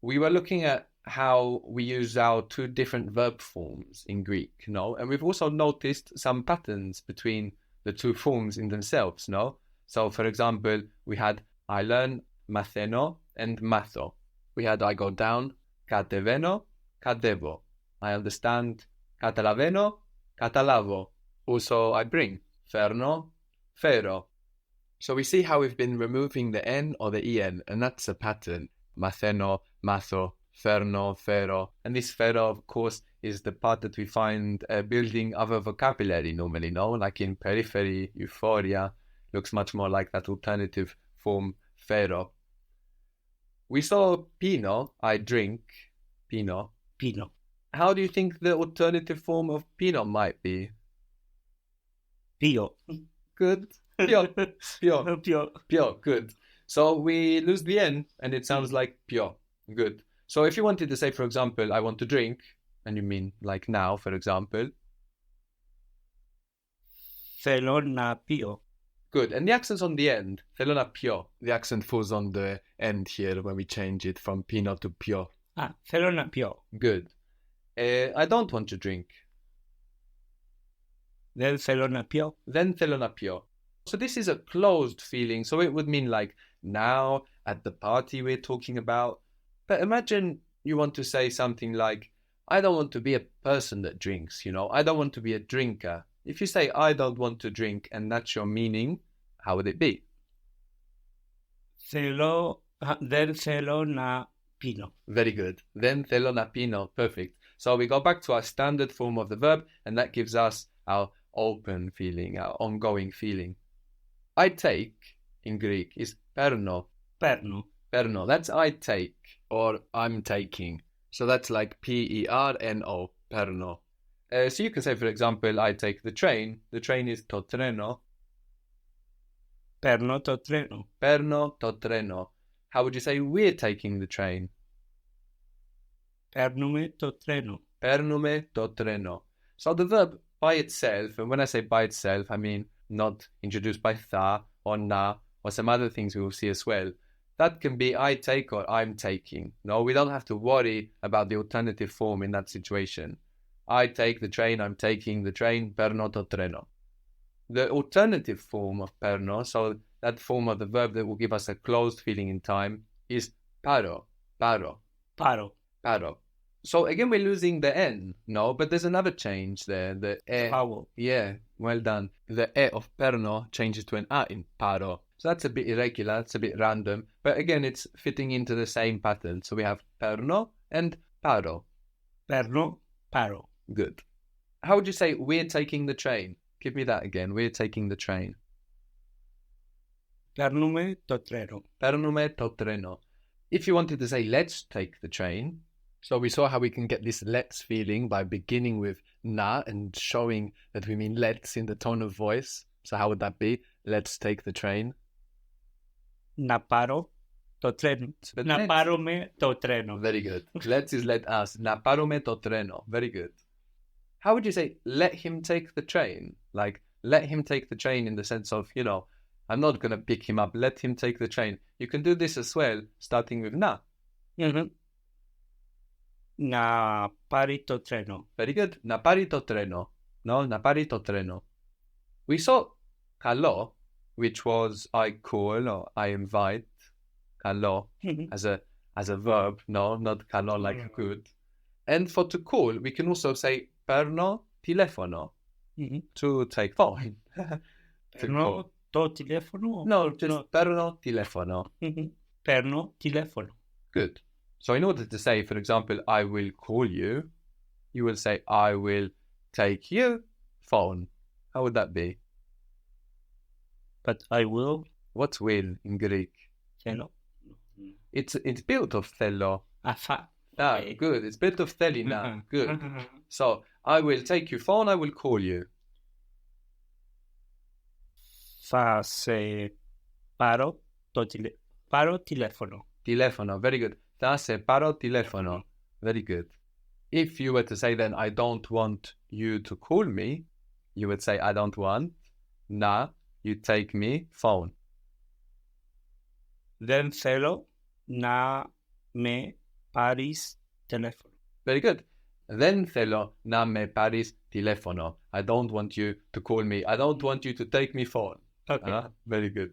we were looking at how we use our two different verb forms in Greek, no? And we've also noticed some patterns between the two forms in themselves, no? So, for example, we had I learn, matheno, and matho. We had I go down, κατεβαίνω, κατέβω. I understand, καταλαβαίνω, καταλάβω. Also, I bring, φέρνω, φέρω. So we see how we've been removing the N or the EN, and that's a pattern. Matheno, matho, ferno, fero. And this fero, of course, is the part that we find building other vocabulary normally, no? Like in periphery, euphoria, looks much more like that alternative form, fero. We saw pino, I drink, pino. Pino. How do you think the alternative form of pino might be? Pio. Good. Pio. Pio. Pio. Pio. Good. So we lose the N and it sounds like pio. Good. So if you wanted to say, for example, I want to drink, and you mean like now, for example. Θέλω να πιω. Good. And the accent's on the end. Θέλω να πιω. The accent falls on the end here when we change it from pino to pio. Θέλω να πιω. Good. I don't want to drink. Δεν θέλω να πιω. Δεν θέλω να πιω. So this is a closed feeling. So it would mean like now at the party we're talking about. But imagine you want to say something like, I don't want to be a person that drinks, you know. I don't want to be a drinker. If you say, I don't want to drink, and that's your meaning, how would it be? Δεν θέλω να πίνω. Very good. Δεν θέλω να πίνω. Perfect. So we go back to our standard form of the verb, and that gives us our open feeling, our ongoing feeling. I take, in Greek, is perno. Perno. Perno. That's I take, or I'm taking. So that's like P-E-R-N-O, perno. So you can say, for example, I take the train. The train is to treno. Perno to treno. Perno to treno. How would you say we're taking the train? Παίρνουμε το τρένο. Παίρνουμε το τρένο. So the verb by itself, and when I say by itself, I mean not introduced by tha or na or some other things we will see as well. That can be I take or I'm taking. No, we don't have to worry about the alternative form in that situation. I take the train, I'm taking the train, perno to treno. The alternative form of perno, so that form of the verb that will give us a closed feeling in time, is paro, paro. Πάρω. Paro. So again, we're losing the N, no? But there's another change there. The E. Vowel. Yeah, well done. The E of perno changes to an A in paro. So that's a bit irregular, it's a bit random. But again, it's fitting into the same pattern. So we have perno and paro. Παίρνω, πάρω. Good. How would you say we're taking the train? Give me that again. We're taking the train. Παίρνουμε το τρένο. Παίρνουμε το τρένο. If you wanted to say let's take the train, so we saw how we can get this let's feeling by beginning with na and showing that we mean let's in the tone of voice. So how would that be? Let's take the train. Να πάρω το τρένο. Να πάρουμε το τρένο. Very good. Let's is let us. Να πάρουμε το τρένο. Very good. How would you say let him take the train? Like let him take the train in the sense of, you know, I'm not going to pick him up. Let him take the train. You can do this as well, starting with na. Mm-hmm. Να πάρει το τρένο. Very good. Να πάρει το τρένο. No, να πάρει το τρένο. We saw καλό, which was I call or I invite. Καλό as a verb. No, not καλό like good. And for to call, we can also say perno telefono. To take phone. Παίρνω το τηλέφωνο. No, just perno telefono. Παίρνω τηλέφωνο. Good. So in order to say, for example, I will call you, you will say, I will take you phone. How would that be? But I will. What's will in Greek? Θέλω. It's built of thelo. Αφά. Ah, good. It's built of thelina. Good. So I will take you phone, I will call you. Θα σε πάρω πάρω τηλέφωνο. Telefono. Very good. Θα σε πάρω τηλέφωνο. Very good. If you were to say then, I don't want you to call me, you would say, I don't want. Na, you take me phone. Δεν θέλω να με πάρεις τηλέφωνο. Very good. Δεν θέλω να με πάρεις τηλέφωνο. I don't want you to call me. I don't want you to take me phone. Okay. Very good.